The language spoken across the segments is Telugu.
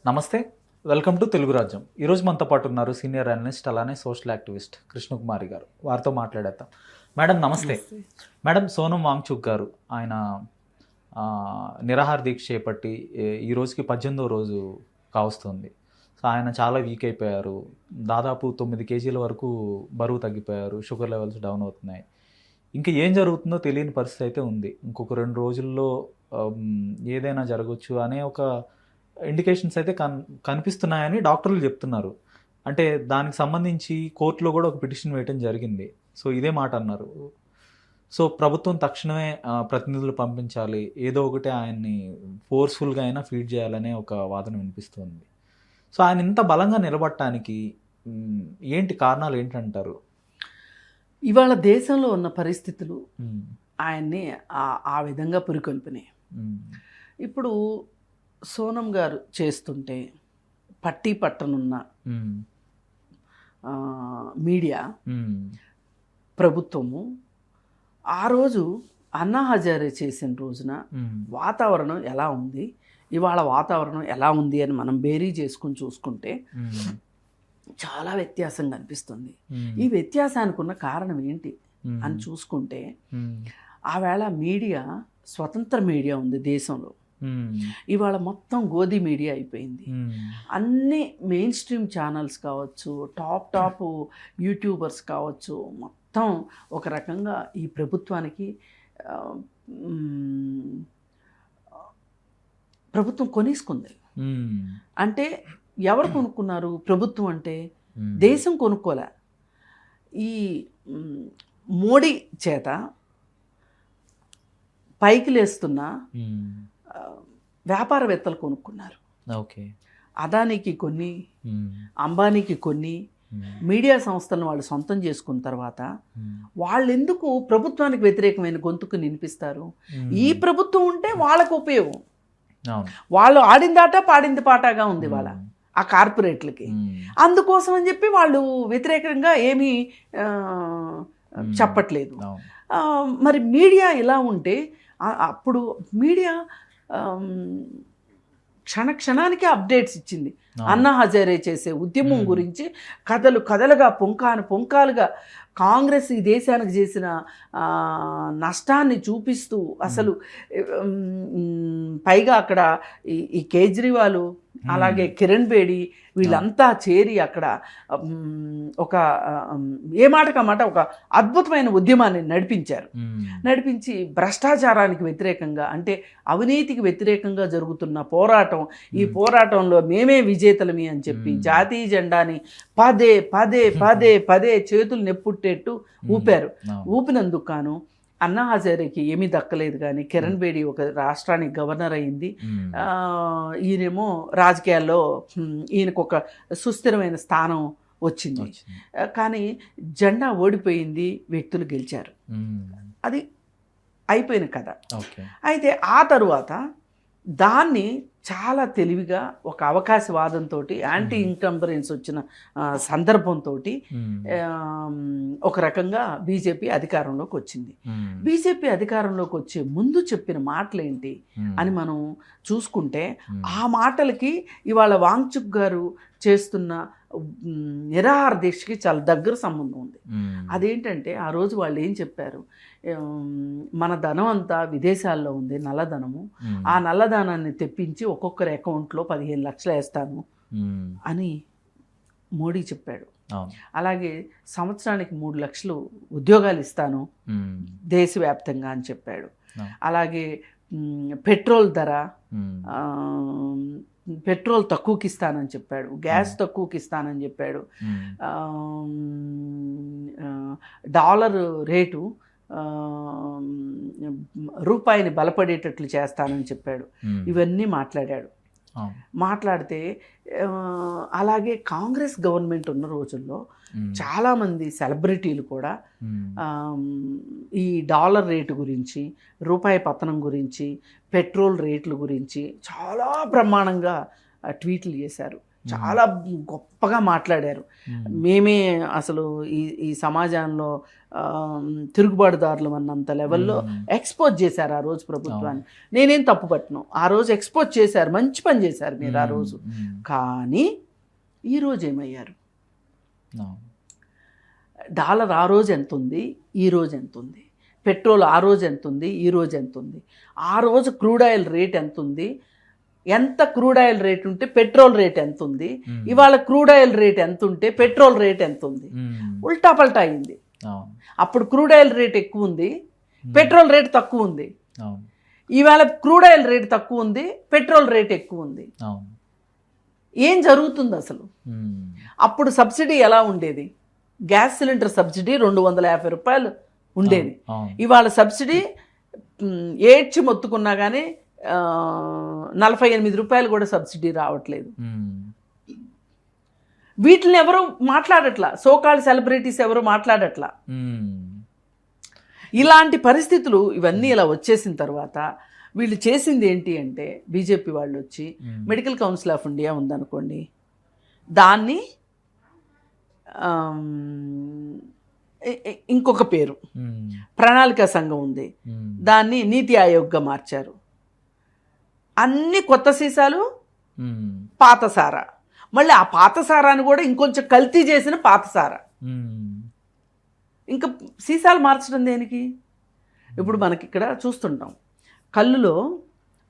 నమస్తే, వెల్కమ్ టు తెలుగు రాజ్యం. ఈరోజు మనతో పాటు ఉన్నారు సీనియర్ అనలిస్ట్ అలానే సోషల్ యాక్టివిస్ట్ కృష్ణకుమారి గారు. వారితో మాట్లాడేద్దాం. మేడం నమస్తే. మేడం, సోనం వాంగ్చుక్ గారు ఆయన నిరాహార దీక్ష చేపట్టి ఈ రోజుకి 18వ రోజు కావస్తుంది. సో ఆయన చాలా వీక్ అయిపోయారు. దాదాపు 9 కేజీల వరకు బరువు తగ్గిపోయారు. షుగర్ లెవెల్స్ డౌన్ అవుతున్నాయి. ఇంకా ఏం జరుగుతుందో తెలియని పరిస్థితి అయితే ఉంది. ఇంకొక 2 రోజుల్లో ఏదైనా జరగవచ్చు అనే ఒక ఇండికేషన్స్ అయితే కనిపిస్తున్నాయని డాక్టర్లు చెప్తున్నారు. అంటే దానికి సంబంధించి కోర్టులో కూడా ఒక పిటిషన్ వేయటం జరిగింది. సో ఇదే మాట అన్నారు. సో ప్రభుత్వం తక్షణమే ప్రతినిధులు పంపించాలి, ఏదో ఒకటి ఆయన్ని ఫోర్స్ఫుల్గా అయినా ఫీడ్ చేయాలనే ఒక వాదన వినిపిస్తుంది. సో ఆయన ఇంత బలంగా నిలబడటానికి ఏంటి కారణాలు ఏంటంటారు? ఇవాళ దేశంలో ఉన్న పరిస్థితులు ఆయన్ని ఆ విధంగా పురికొల్పినాయి. ఇప్పుడు సోనం గారు చేస్తుంటే పట్టి పట్టనున్న మీడియా ప్రభుత్వము ఆ రోజు అన్నా హజారే చేసిన రోజున వాతావరణం ఎలా ఉంది, ఇవాళ వాతావరణం ఎలా ఉంది అని మనం బేరీ చేసుకుని చూసుకుంటే చాలా వ్యత్యాసం కనిపిస్తుంది. ఈ వ్యత్యాసానికి ఉన్న కారణం ఏంటి అని చూసుకుంటే ఆవేళ మీడియా స్వతంత్ర మీడియా ఉంది దేశంలో. ఇవాళ మొత్తం గోధి మీడియా అయిపోయింది. అన్ని మెయిన్ స్ట్రీమ్ ఛానల్స్ కావచ్చు, టాప్ యూట్యూబర్స్ కావచ్చు, మొత్తం ఒక రకంగా ఈ ప్రభుత్వానికి ప్రభుత్వం కొనేసుకుంది. అంటే ఎవరు కొనుక్కున్నారు? ప్రభుత్వం అంటే దేశం కొనుక్కోలే. ఈ మోడీ చేత పైకి లేస్తున్న వ్యాపారవేత్తలు కొనుక్కున్నారు. ఓకే, అదానికి కొన్ని, అంబానీకి కొన్ని మీడియా సంస్థలను వాళ్ళు సొంతం చేసుకున్న తర్వాత వాళ్ళు ఎందుకు ప్రభుత్వానికి వ్యతిరేకమైన గొంతుకు వినిపిస్తారు? ఈ ప్రభుత్వం ఉంటే వాళ్ళకు ఉపయోగం. వాళ్ళు ఆడిందాట పాడింది పాటగా ఉంది వాళ్ళ ఆ కార్పొరేట్లకి. అందుకోసం అని చెప్పి వాళ్ళు వ్యతిరేకంగా ఏమీ చెప్పట్లేదు. మరి మీడియా ఇలా ఉంటే అప్పుడు మీడియా క్షణానికి అప్డేట్స్ ఇచ్చింది. అన్నా హజారే చేసే ఉద్యమం గురించి కథలుగా పుంకాలుగా కాంగ్రెస్ ఈ దేశానికి చేసిన నష్టాన్ని చూపిస్తూ, అసలు పైగా అక్కడ ఈ కేజ్రీవాల్ అలాగే కిరణ్ బేడి వీళ్ళంతా చేరి అక్కడ ఒక ఏ మాటకమాట ఒక అద్భుతమైన ఉద్యమాన్ని నడిపించి భ్రష్టాచారానికి వ్యతిరేకంగా, అంటే అవినీతికి వ్యతిరేకంగా జరుగుతున్న పోరాటం, ఈ పోరాటంలో మేమే విజేతలమి అని చెప్పి జాతీయ జెండాని పదే పదే పదే పదే చేతులు నెప్పుట్టేట్టు ఊపారు. ఊపినందుకు గాను అన్నా హజారేకి ఏమీ దక్కలేదు. కానీ కిరణ్ బేడి ఒక రాష్ట్రానికి గవర్నర్ అయింది. ఈయనేమో రాజకీయాల్లో ఈయనకు ఒక సుస్థిరమైన స్థానం వచ్చింది. కానీ జెండా ఓడిపోయింది, వ్యక్తులు గెలిచారు. అది అయిపోయిన కథ. అయితే ఆ తరువాత దాన్ని చాలా తెలివిగా ఒక అవకాశవాదంతో, యాంటీ ఇన్కంబరెన్స్ వచ్చిన సందర్భంతో ఒక రకంగా బీజేపీ అధికారంలోకి వచ్చింది. బీజేపీ అధికారంలోకి వచ్చే ముందు చెప్పిన మాటలేంటి అని మనం చూసుకుంటే ఆ మాటలకి ఇవాళ వాంగ్చుక్ గారు చేస్తున్న నిరాహార దీక్షకి చాలా దగ్గర సంబంధం ఉంది. అదేంటంటే ఆ రోజు వాళ్ళు ఏం చెప్పారు? మన ధనం అంతా విదేశాల్లో ఉంది, నల్లధనము. ఆ నల్లధనాన్ని తెప్పించి ఒక్కొక్కరి అకౌంట్లో 15 లక్షలు వేస్తాను అని మోడీ చెప్పాడు. అలాగే సంవత్సరానికి 3 లక్షలు ఉద్యోగాలు ఇస్తాను దేశవ్యాప్తంగా అని చెప్పాడు. అలాగే పెట్రోల్ ధర, పెట్రోల్ తక్కువకి ఇస్తానని చెప్పాడు, గ్యాస్ తక్కువకి ఇస్తానని చెప్పాడు, డాలర్ రేటు రూపాయిని బలపడేటట్లు చేస్తానని చెప్పాడు. ఇవన్నీ మాట్లాడితే అలాగే కాంగ్రెస్ గవర్నమెంట్ ఉన్న రోజుల్లో చాలామంది సెలబ్రిటీలు కూడా ఈ డాలర్ రేటు గురించి, రూపాయి పతనం గురించి, పెట్రోల్ రేట్ల గురించి చాలా బ్రహ్మాండంగా ట్వీట్లు చేశారు. చాలా గొప్పగా మాట్లాడారు. మేమే అసలు ఈ సమాజంలో తిరుగుబాటుదారులు అన్నంత లెవెల్లో ఎక్స్పోజ్ చేశారు ఆ రోజు ప్రభుత్వాన్ని. నేనేం తప్పు పట్టను, ఆ రోజు ఎక్స్పోజ్ చేశారు, మంచి పని చేశారు మీరు ఆ రోజు. కానీ ఈరోజు ఏమయ్యారు? డాలర్ ఆ రోజు ఎంత ఉంది, ఈ రోజు ఎంత ఉంది? పెట్రోల్ ఆ రోజు ఎంత ఉంది, ఈ రోజు ఎంత ఉంది? ఆ రోజు క్రూడ్ ఆయిల్ రేట్ ఎంత ఉంది? ఎంత క్రూడ్ ఆయిల్ రేట్ ఉంటే పెట్రోల్ రేట్ ఎంత ఉంది? ఇవాళ క్రూడ్ ఆయిల్ రేట్ ఎంత ఉంటే పెట్రోల్ రేట్ ఎంత ఉంది? ఉల్టా పల్టా అయింది. అప్పుడు క్రూడ్ ఆయిల్ రేట్ ఎక్కువ ఉంది, పెట్రోల్ రేట్ తక్కువ ఉంది. ఇవాళ క్రూడ్ ఆయిల్ రేట్ తక్కువ ఉంది, పెట్రోల్ రేట్ ఎక్కువ ఉంది. ఏం జరుగుతుంది అసలు? అప్పుడు సబ్సిడీ ఎలా ఉండేది? గ్యాస్ సిలిండర్ సబ్సిడీ 250 రూపాయలు ఉండేది. ఇవాళ సబ్సిడీ ఏడ్చి మొత్తుకున్నా కానీ 48 రూపాయలు కూడా సబ్సిడీ రావట్లేదు. వీటిని ఎవరు మాట్లాడట్లా, సోకాల్ సెలబ్రిటీస్ ఎవరు మాట్లాడట్లా. ఇలాంటి పరిస్థితులు ఇవన్నీ ఇలా వచ్చేసిన తర్వాత వీళ్ళు చేసింది ఏంటి అంటే, బీజేపీ వాళ్ళు వచ్చి మెడికల్ కౌన్సిల్ ఆఫ్ ఇండియా ఉందనుకోండి, దాన్ని ఇంకొక పేరు ప్రణాళికా సంఘం ఉంది, దాన్ని నీతి ఆయోగ్గా మార్చారు. అన్ని కొత్త సీసాలు, పాత సారా, మళ్ళీ ఆ పాత సారాన్ని కూడా ఇంకొంచెం కల్తీ చేసిన పాత సారా. ఇంకా సీసాలు మార్చడం దేనికి? ఇప్పుడు మనకి ఇక్కడ చూస్తుంటాం, కళ్ళులో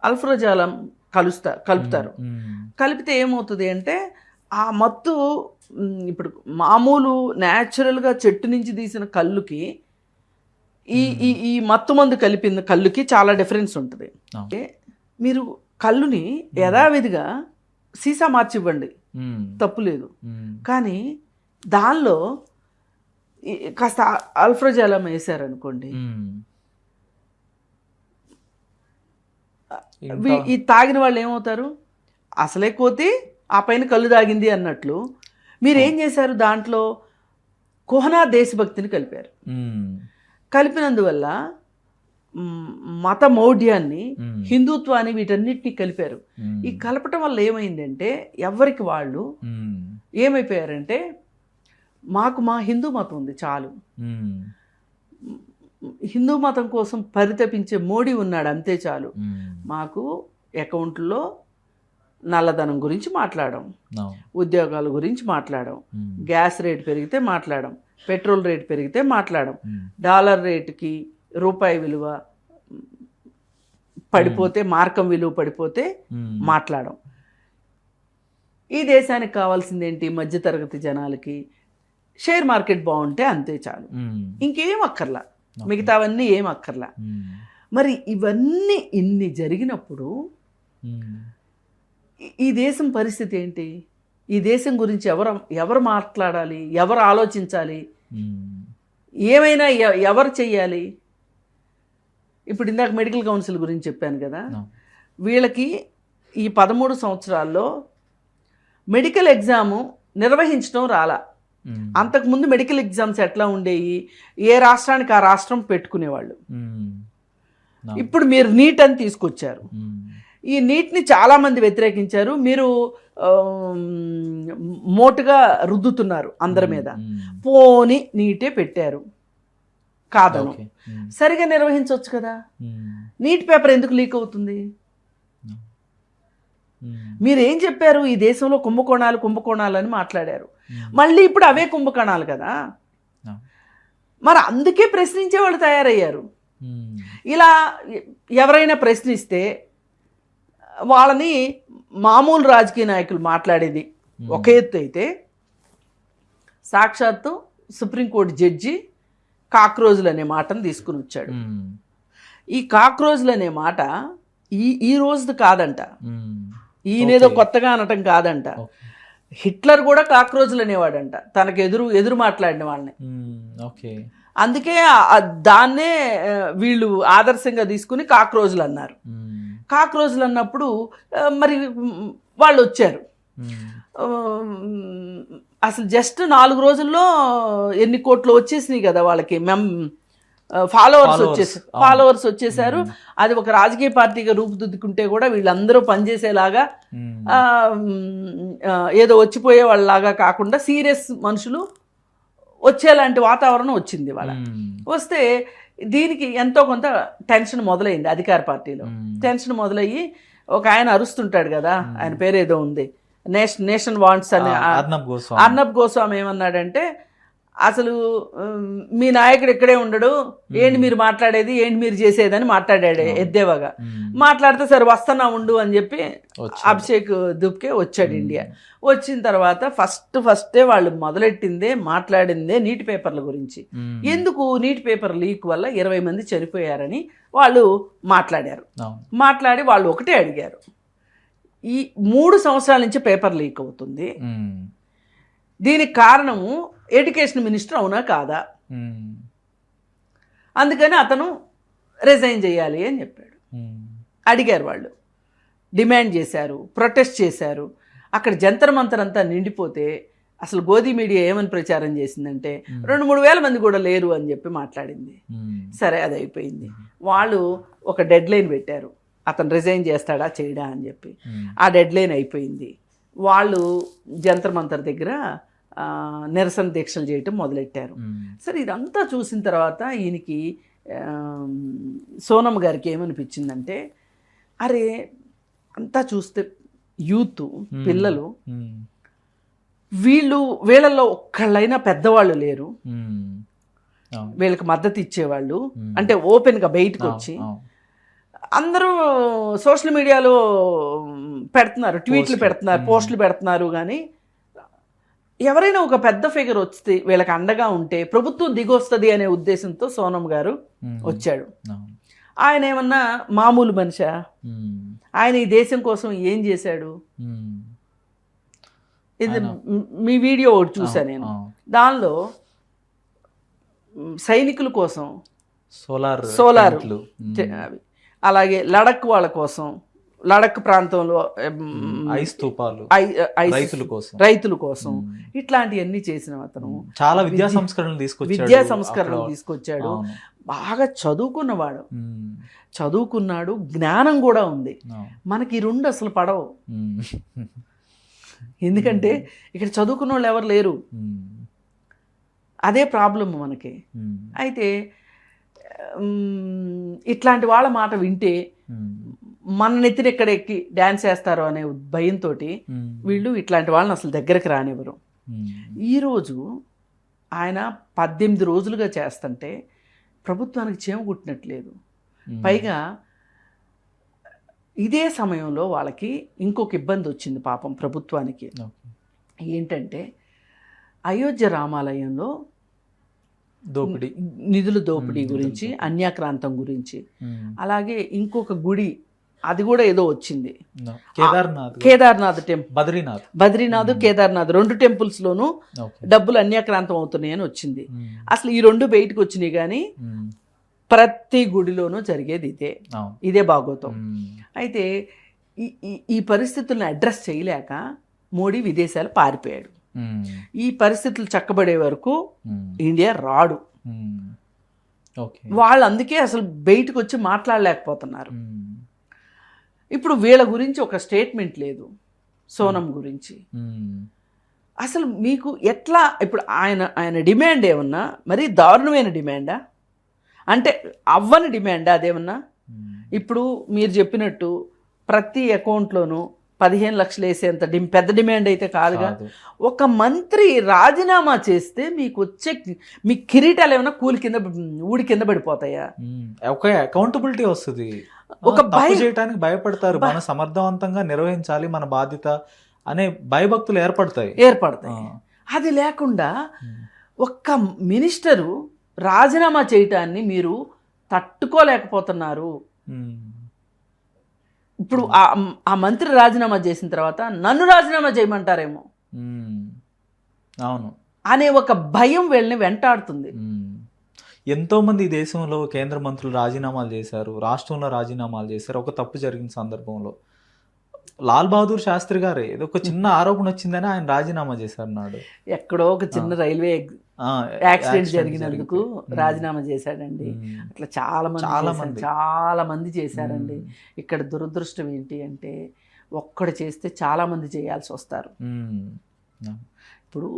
అల్ఫ్రోజాలం కలుపుతారు. కలిపితే ఏమవుతుంది అంటే ఆ మత్తు, ఇప్పుడు మామూలు న్యాచురల్గా చెట్టు నుంచి తీసిన కళ్ళుకి ఈ మత్తు మందు కలిపిన కళ్ళుకి చాలా డిఫరెన్స్ ఉంటుంది. మీరు కళ్ళుని యథావిధిగా సీసా మార్చివ్వండి, తప్పులేదు. కానీ దానిలో కాస్త అల్ఫ్రోజాలం వేసారనుకోండి, ఈ తాగిన వాళ్ళు ఏమవుతారు? అసలే కోతి ఆ పైన కళ్ళు తాగింది అన్నట్లు మీరేం చేశారు? దాంట్లో కోహనా దేశభక్తిని కలిపారు. కలిపినందువల్ల మత మౌఢ్యాన్ని, హిందుత్వాన్ని, వీటన్నిటిని కలిపారు. ఈ కలపటం వల్ల ఏమైందంటే ఎవరికి వాళ్ళు ఏమైపోయారంటే, మాకు మా హిందూ మతం ఉంది చాలు, హిందూ మతం కోసం పరితపించే మోడీ ఉన్నాడు అంతే చాలు, మాకు అకౌంట్లో నల్లధనం గురించి మాట్లాడడం, ఉద్యోగాల గురించి మాట్లాడడం, గ్యాస్ రేట్ పెరిగితే మాట్లాడడం, పెట్రోల్ రేట్ పెరిగితే మాట్లాడడం, డాలర్ రేటుకి రూపాయి విలువ పడిపోతే, మార్కం విలువ పడిపోతే మాట్లాడడం. ఈ దేశానికి కావాల్సింది ఏంటి? మధ్యతరగతి జనాలకి షేర్ మార్కెట్ బాగుంటే అంతే చాలు, ఇంకేం అక్కర్లా, మిగతావన్నీ ఏం అక్కర్లా. మరి ఇవన్నీ ఇన్ని జరిగినప్పుడు ఈ దేశం పరిస్థితి ఏంటి? ఈ దేశం గురించి ఎవరు మాట్లాడాలి, ఎవరు ఆలోచించాలి, ఏమైనా ఎవరు చెయ్యాలి? ఇప్పుడు ఇందాక మెడికల్ కౌన్సిల్ గురించి చెప్పాను కదా, వీళ్ళకి ఈ 13 సంవత్సరాల్లో మెడికల్ ఎగ్జాము నిర్వహించడం రాలా. అంతకుముందు మెడికల్ ఎగ్జామ్స్ ఎట్లా ఉండేవి? ఏ రాష్ట్రానికి ఆ రాష్ట్రం పెట్టుకునేవాళ్ళు. ఇప్పుడు మీరు నీట్ అని తీసుకొచ్చారు. ఈ నీట్ని చాలామంది వ్యతిరేకించారు. మీరు మోటుగా రుద్దుతున్నారు అందరి మీద. పోని నీటే పెట్టారు కాదను, సరిగా నిర్వహించవచ్చు కదా. నీట్ పేపర్ ఎందుకు లీక్ అవుతుంది? మీరేం చెప్పారు? ఈ దేశంలో కుంభకోణాలు అని మాట్లాడారు. మళ్ళీ ఇప్పుడు అవే కుంభకోణాలు కదా. మరి అందుకే ప్రశ్నించే వాళ్ళు తయారయ్యారు. ఇలా ఎవరైనా ప్రశ్నిస్తే వాళ్ళని మామూలు రాజకీయ నాయకులు మాట్లాడేది ఒక ఎత్తు అయితే, సాక్షాత్తు సుప్రీంకోర్టు జడ్జి కాక్రోజులు అనే మాటను తీసుకుని వచ్చాడు. ఈ కాక్రోజులు అనే మాట ఈ రోజుది కాదంట, ఈయనేదో కొత్తగా అనటం కాదంట. హిట్లర్ కూడా కాక్రోజులు అనేవాడంట తనకు ఎదురు మాట్లాడిన వాళ్ళని. అందుకే దాన్నే వీళ్ళు ఆదర్శంగా తీసుకుని కాక్రోజులు అన్నారు. కాక్రోజులు అన్నప్పుడు మరి వాళ్ళు వచ్చారు. అసలు జస్ట్ 4 రోజుల్లో ఎన్ని కోట్లు వచ్చేసినాయి కదా వాళ్ళకి ఫాలోవర్స్ వచ్చేసారు. అది ఒక రాజకీయ పార్టీగా రూపుదిద్దుకుంటే కూడా వీళ్ళందరూ పనిచేసేలాగా ఏదో వచ్చిపోయే వాళ్ళలాగా కాకుండా సీరియస్ మనుషులు వచ్చేలాంటి వాతావరణం వచ్చింది వాళ్ళ. వస్తే దీనికి ఎంతో కొంత టెన్షన్ మొదలైంది అధికార పార్టీలో. టెన్షన్ మొదలయ్యి ఒక ఆయన అరుస్తుంటాడు కదా, ఆయన పేరేదో ఉంది, నేషన్ వాంట్స్ అని, అర్నబ్ గోస్వామి ఏమన్నాడంటే, అసలు మీ నాయకుడు ఇక్కడే ఉండడు, ఏంటి మీరు మాట్లాడేది, ఏంటి మీరు చేసేదని మాట్లాడాడు ఎద్దేవాగా. మాట్లాడితే సరే వస్తున్నా ఉండు అని చెప్పి అభిషేక్ దుబ్కే వచ్చాడు ఇండియా. వచ్చిన తర్వాత ఫస్టే వాళ్ళు మొదలెట్టిందే మాట్లాడిందే నీటి పేపర్ల గురించి. ఎందుకు నీటి పేపర్ లీక్ వల్ల 20 మంది చనిపోయారని వాళ్ళు మాట్లాడారు. మాట్లాడి వాళ్ళు ఒకటే అడిగారు, ఈ 3 సంవత్సరాల నుంచి పేపర్ లీక్ అవుతుంది, దీనికి కారణము ఎడ్యుకేషన్ మినిస్టర్ అవునా కాదా, అందుకని అతను రిజైన్ చేయాలి అని చెప్పాడు. అడిగారు వాళ్ళు, డిమాండ్ చేశారు, ప్రొటెస్ట్ చేశారు. అక్కడ జంతర్ మంతర్ అంతా నిండిపోతే అసలు గోధి మీడియా ఏమని ప్రచారం చేసిందంటే 2-3 వేల మంది కూడా లేరు అని చెప్పి మాట్లాడింది. సరే అది అయిపోయింది. వాళ్ళు ఒక డెడ్ లైన్ పెట్టారు, అతను రిజైన్ చేస్తాడా చేయడా అని చెప్పి. ఆ డెడ్ లైన్ అయిపోయింది. వాళ్ళు జంతర్ మంతర్ దగ్గర నిరసన దీక్షలు చేయటం మొదలెట్టారు. సరే ఇదంతా చూసిన తర్వాత ఈయనకి సోనమ్ గారికి ఏమనిపించిందంటే, అరే అంతా చూస్తే యూత్ పిల్లలు, వీళ్ళల్లో ఒక్కళ్ళైనా పెద్దవాళ్ళు లేరు వీళ్ళకి మద్దతు ఇచ్చేవాళ్ళు, అంటే ఓపెన్గా బయటకు వచ్చి అందరూ సోషల్ మీడియాలో పెడుతున్నారు, ట్వీట్లు పెడుతున్నారు, పోస్టులు పెడుతున్నారు. కానీ ఎవరైనా ఒక పెద్ద ఫిగర్ వస్తే వీళ్ళకి అండగా ఉంటే ప్రభుత్వం దిగొస్తుంది అనే ఉద్దేశంతో సోనమ్ గారు వచ్చాడు. ఆయన ఏమన్నా మామూలు మనిషా? ఆయన ఈ దేశం కోసం ఏం చేశాడు? ఇది మీ వీడియో ఒకటి చూసా నేను, దానిలో సైనికుల కోసం సోలార్ అలాగే లడక్ వాళ్ళ కోసం, లడక్ ప్రాంతంలో రైతుల కోసం ఇట్లాంటివన్నీ చేసిన అతను చాలా విద్యా సంస్కరణలు తీసుకొచ్చాడు. బాగా చదువుకున్నవాడు, చదువుకున్నాడు, జ్ఞానం కూడా ఉంది. మనకి 2 అసలు పడవు, ఎందుకంటే ఇక్కడ చదువుకున్న వాళ్ళు ఎవరు లేరు, అదే ప్రాబ్లం మనకి. అయితే ఇట్లాంటి వాళ్ళ మాట వింటే మన నెత్తిన ఎక్కడ ఎక్కి డ్యాన్స్ వేస్తారో అనే భయంతో వీళ్ళు ఇట్లాంటి వాళ్ళని అసలు దగ్గరకు రానివ్వరు. ఈరోజు ఆయన 18 రోజులుగా చేస్తుంటే ప్రభుత్వానికి చేమ కుట్టినట్లేదు. పైగా ఇదే సమయంలో వాళ్ళకి ఇంకొక ఇబ్బంది వచ్చింది పాపం ప్రభుత్వానికి. ఏంటంటే అయోధ్య రామాలయంలో నిధుల దోపిడీ గురించి, అన్యాక్రాంతం గురించి, అలాగే ఇంకొక గుడి అది కూడా ఏదో వచ్చింది, కేదార్నాథ్ టెంపుల్, బద్రీనాథ్ కేదార్నాథ్ 2 టెంపుల్స్ లోనూ డబ్బులు అన్యాక్రాంతం అవుతున్నాయని వచ్చింది. అసలు ఈ 2 బయటకు వచ్చినాయి, కానీ ప్రతి గుడిలోనూ జరిగేది ఇదే భాగవతం. అయితే ఈ పరిస్థితులను అడ్రస్ చేయలేక మోడీ విదేశాలు పారిపోయాడు. ఈ పరిస్థితులు చక్కబడే వరకు ఇండియా రాడు. వాళ్ళు అందుకే అసలు బయటకు వచ్చి మాట్లాడలేకపోతున్నారు. ఇప్పుడు వీళ్ళ గురించి ఒక స్టేట్మెంట్ లేదు, సోనమ్ గురించి. అసలు మీకు ఎట్లా, ఇప్పుడు ఆయన డిమాండ్ ఏమన్నా మరీ దారుణమైన డిమాండా, అంటే అవ్వని డిమాండా అదేమన్నా? ఇప్పుడు మీరు చెప్పినట్టు ప్రతి అకౌంట్లోనూ 15 లక్షలు వేసేంత పెద్ద డిమాండ్ అయితే కాదుగా. ఒక మంత్రి రాజీనామా చేస్తే మీకు వచ్చే మీ కిరీటాలు ఏమైనా ఊడి కింద పడిపోతాయా? ఒక అకౌంటబిలిటీ వస్తుంది. ఒక చేయడానికి భయపడతారు, మనం సమర్థవంతంగా నిర్వహించాలి మన బాధ్యత అనే భయభక్తులు ఏర్పడతాయి. అది లేకుండా ఒక్క మినిస్టరు రాజీనామా చేయటాన్ని మీరు తట్టుకోలేకపోతున్నారు. ఇప్పుడు ఆ మంత్రి రాజీనామా చేసిన తర్వాత నన్ను రాజీనామా చేయమంటారేమో అవును అనే ఒక భయం వీళ్ళని వెంటాడుతుంది. ఎంతోమంది ఈ దేశంలో కేంద్ర మంత్రులు రాజీనామాలు చేశారు, రాష్ట్రంలో రాజీనామాలు చేశారు. ఒక తప్పు జరిగిన సందర్భంలో లాల్ బహదూర్ శాస్త్రి గారే ఏదో ఒక చిన్న ఆరోపణ వచ్చిందని ఆయన రాజీనామా చేశారు నాడు. ఎక్కడో ఒక చిన్న రైల్వే యాక్సిడెంట్ జరిగినందుకు రాజీనామా చేశాడండి. అట్లా చాలా మంది చేశారండి. ఇక్కడ దురదృష్టం ఏంటి అంటే ఒక్కడు చేస్తే చాలా మంది చేయాల్సి వస్తారు. ఇప్పుడు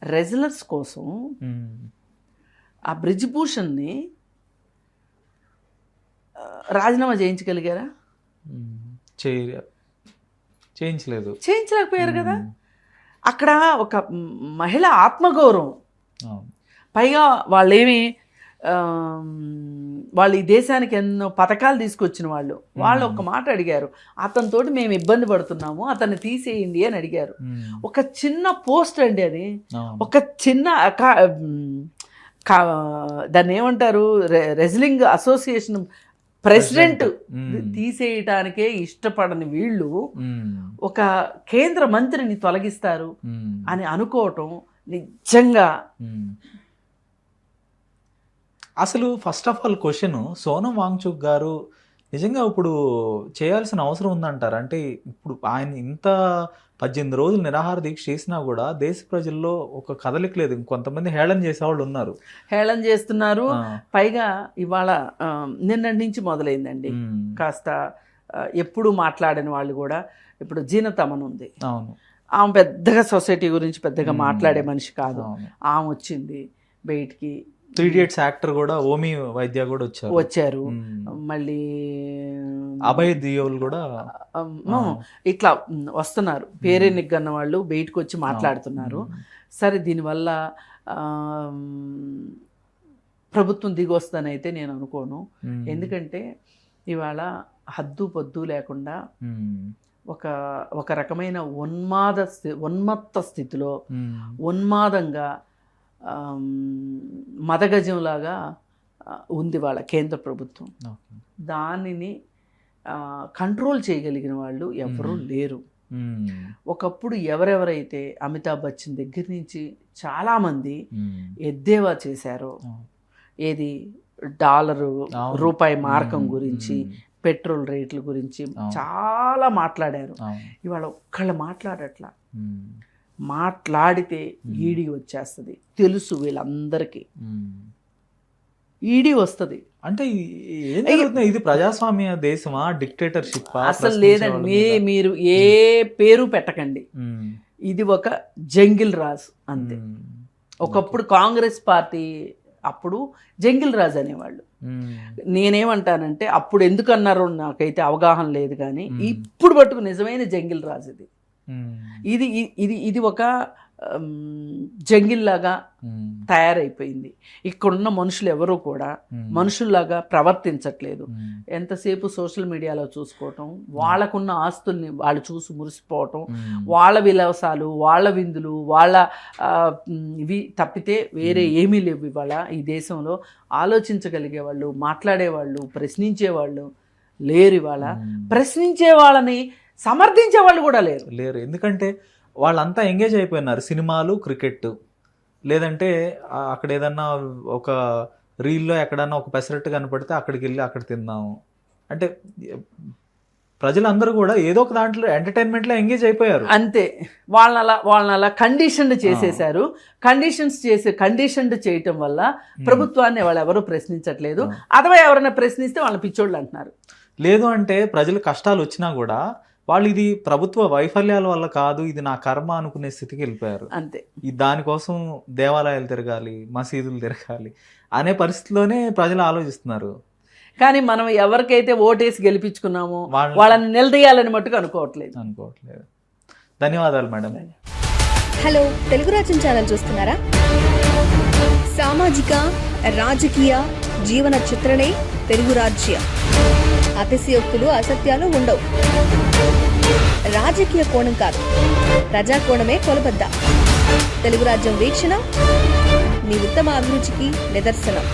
రెజ్లర్స్ కోసం ఆ బ్రిజ్భూషణ్ని రాజీనామా చేయించగలిగారా? చేయించలేకపోయారు కదా. అక్కడ ఒక మహిళ ఆత్మగౌరవం, పైగా వాళ్ళేమి వాళ్ళు ఈ దేశానికి ఎన్నో పథకాలు తీసుకొచ్చిన వాళ్ళు ఒక మాట అడిగారు, అతనితోటి మేము ఇబ్బంది పడుతున్నాము, అతన్ని తీసేయండి అని అడిగారు. ఒక చిన్న పోస్ట్ అండి అది, ఒక చిన్న దాన్ని ఏమంటారు, రెజ్లింగ్ అసోసియేషన్ ప్రెసిడెంట్ తీసేయటానికే ఇష్టపడని వీళ్ళు ఒక కేంద్ర మంత్రిని తొలగిస్తారు అని అనుకోవటం నిజంగా. అసలు first of all question, Sonam Wangchuk గారు నిజంగా ఇప్పుడు చేయాల్సిన అవసరం ఉందంటారు? అంటే ఇప్పుడు ఆయన ఇంత 18 రోజులు నిరాహార దీక్ష చేసినా కూడా దేశ ప్రజల్లో ఒక కదలిక లేదు. కొంతమంది హేళన చేసేవాళ్ళు ఉన్నారు, హేళన చేస్తున్నారు. పైగా ఇవాళ నిన్నటి నుంచి మొదలైందండి కాస్త ఎప్పుడు మాట్లాడని వాళ్ళు కూడా. ఇప్పుడు జీనతమన్ ఉంది, ఆమె పెద్దగా సొసైటీ గురించి పెద్దగా మాట్లాడే మనిషి కాదు. ఆమె వచ్చింది బయటికి. 3 Idiots యాక్టర్ కూడా ఓమి వైద్య కూడా వచ్చారు. మళ్ళీ అభయ్ దియోల్ కూడా ఇట్లా వస్తున్నారు. పేరే నిగ్గన్న వాళ్ళు బయటకు వచ్చి మాట్లాడుతున్నారు. సరే, దీనివల్ల ప్రభుత్వం దిగొస్తుందని అయితే నేను అనుకోను. ఎందుకంటే ఇవాళ హద్దు పొద్దు లేకుండా ఒక రకమైన ఉన్మత్త స్థితిలో ఉన్మాదంగా మదగజంలాగా ఉంది వాళ్ళ కేంద్ర ప్రభుత్వం. దానిని కంట్రోల్ చేయగలిగిన వాళ్ళు ఎవరూ లేరు. ఒకప్పుడు ఎవరెవరైతే అమితాబ్ బచ్చన్ దగ్గర నుంచి చాలామంది ఎద్దేవా చేశారో, ఏది డాలరు రూపాయి మార్కం గురించి, పెట్రోల్ రేట్ల గురించి చాలా మాట్లాడారు. ఇవాళ ఒక్కళ్ళు మాట్లాడట్లా. మాట్లాడితే ఈడీ వచ్చేస్తుంది, తెలుసు వీళ్ళందరికీ. ఈడీ వస్తుంది అంటే ఇది ప్రజాస్వామ్య దేశమా, డిక్టేటర్షిప్? అసలు లేదండి, మీరు ఏ పేరు పెట్టకండి. ఇది ఒక జంగిల్ రాజ్ అంతే. ఒకప్పుడు కాంగ్రెస్ పార్టీ అప్పుడు జంగిల్ రాజ్ అనేవాళ్ళు. నేనేమంటానంటే అప్పుడు ఎందుకు అన్నారో నాకైతే అవగాహన లేదు, కానీ ఇప్పుడు పట్టుకు నిజమైన జంగిల్ రాజ్ ఇది. ఇది ఇది ఇది ఒక జంగిల్లాగా తయారైపోయింది. ఇక్కడున్న మనుషులు ఎవరూ కూడా మనుషుల్లాగా ప్రవర్తించట్లేదు. ఎంతసేపు సోషల్ మీడియాలో చూసుకోవటం, వాళ్ళకున్న ఆస్తుల్ని వాళ్ళు చూసి మురిసిపోవటం, వాళ్ళ విలాసాలు, వాళ్ళ విందులు, వాళ్ళ ఇవి తప్పితే వేరే ఏమీ లేవు. ఇవాళ ఈ దేశంలో ఆలోచించగలిగే వాళ్ళు, మాట్లాడేవాళ్ళు, ప్రశ్నించేవాళ్ళు లేరు. ఇవాళ ప్రశ్నించే వాళ్ళని సమర్థించే వాళ్ళు కూడా లేరు. ఎందుకంటే వాళ్ళంతా ఎంగేజ్ అయిపోయినారు. సినిమాలు, క్రికెట్, లేదంటే అక్కడ ఏదన్నా ఒక రీల్లో ఎక్కడన్నా ఒక పెసరట్టు కనపడితే అక్కడికి వెళ్ళి అక్కడ తిందాము అంటే ప్రజలందరూ కూడా ఏదో ఒక దాంట్లో ఎంటర్టైన్మెంట్లో ఎంగేజ్ అయిపోయారు అంతే. వాళ్ళని అలా కండిషన్డ్ చేసేసారు. కండిషన్డ్ చేయటం వల్ల ప్రభుత్వాన్ని వాళ్ళు ఎవరు ప్రశ్నించట్లేదు. అథవా ఎవరైనా ప్రశ్నిస్తే వాళ్ళని పిచ్చోళ్ళు అంటున్నారు. లేదు అంటే ప్రజలు కష్టాలు వచ్చినా కూడా వాళ్ళు ఇది ప్రభుత్వ వైఫల్యాల వల్ల కాదు, ఇది నా కర్మ అనుకునే స్థితికి వెళ్ళిపోయారు అంతే. దానికోసం దేవాలయాలు తిరగాలి, మసీదులు తిరగాలి అనే పరిస్థితిలోనే ప్రజలు ఆలోచిస్తున్నారు. కానీ మనం ఎవరికైతే ఓటేసి గెలిపించుకున్నామో వాళ్ళని నిలదీయాలని మట్టుకు అనుకోవట్లేదు. ధన్యవాదాలు మేడం. హలో, తెలుగు రాజ్యం ఛానల్ చూస్తున్నారా? సామాజిక రాజకీయ జీవన చిత్రణే తెలుగు రాజ్యం. అతిశయోక్తులు, అసత్యాలు ఉండవు. రాజకీయ కోణం కాదు, ప్రజా కోణమే కొలబద్ద. తెలుగు రాజ్యం వీక్షణ మీ ఉత్తమ అభిరుచికి నిదర్శనం.